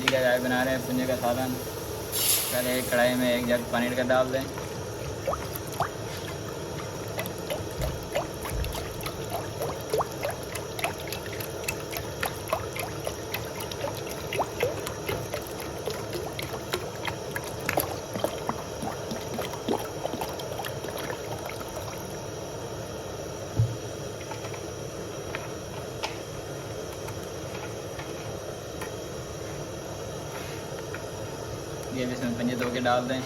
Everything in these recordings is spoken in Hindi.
जी आज बना रहे हैं पुंजे का सालन। पहले एक कढ़ाई में 1 जग पनीर का डाल दें। ये भी इसमें पंजे धो के डाल दें।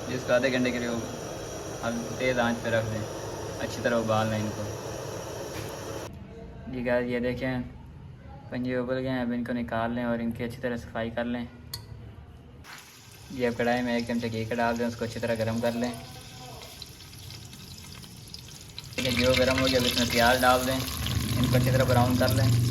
जिसको आधे घंटे के लिए अब तेज़ आंच पे रख दें, अच्छी तरह उबाल लें इनको। जी गाइस ये देखें पंजे उबल गए हैं, अब इनको निकाल लें और इनकी अच्छी तरह सफाई कर लें। जी अब कढ़ाई में 1 चमचा घी का डाल दें, उसको अच्छी तरह गर्म कर लें। ठीक है, जो गर्म हो गया अब इसमें प्याज डाल दें, इनको अच्छी तरह ब्राउन कर लें।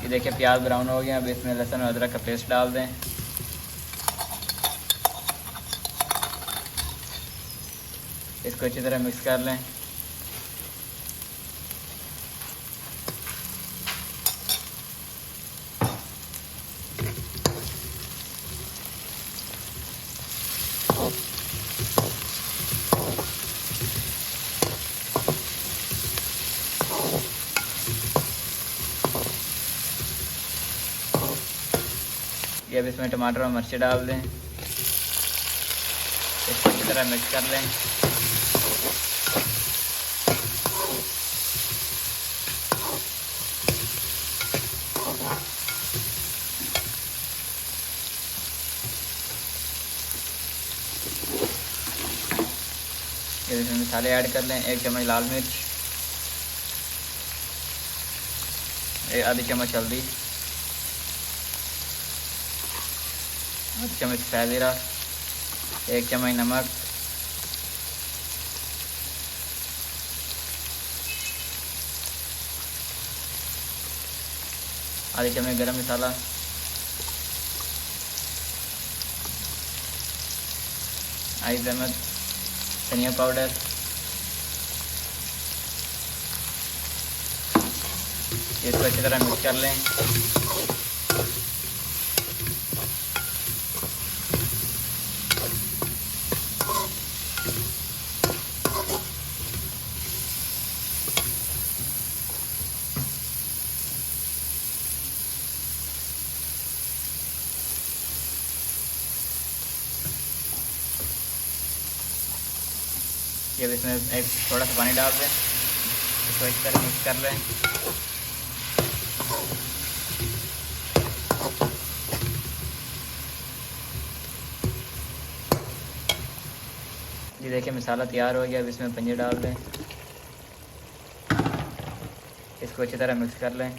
ये देखिए प्याज ब्राउन हो गया, अब इसमें लहसुन और अदरक का पेस्ट डाल दें। इसको अच्छी तरह मिक्स कर लें। ये अब इसमें टमाटर और मिर्ची डाल दें, इसको अच्छी तरह मिक्स कर लें। ये इसमें मसाले ऐड कर लें। 1 चम्मच लाल मिर्च, 1 आधी चम्मच हल्दी, 1 चम्मच सफ़ेद ज़ीरा, 1 चम्मच नमक, आधी चम्मच गरम मसाला, आधी चम्मच धनिया पाउडर, इसको अच्छी तरह मिक्स कर लें। ये अब इसमें एक थोड़ा सा पानी डाल दें, इसको इस तरह मिक्स कर लें। ये देखिए मसाला तैयार हो गया, अब इसमें पंजे डाल दें, इसको अच्छी तरह मिक्स कर लें।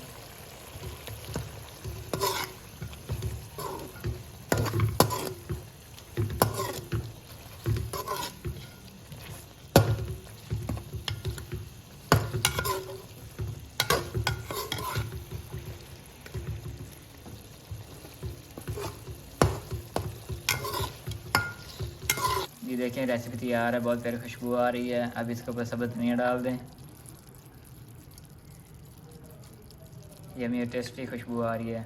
ये देखें रेसिपी तैयार है, बहुत प्यारी खुशबू आ रही है। अब इसके ऊपर सब्ज़ धनिया डाल दें, यम्मी टेस्टी खुशबू आ रही है।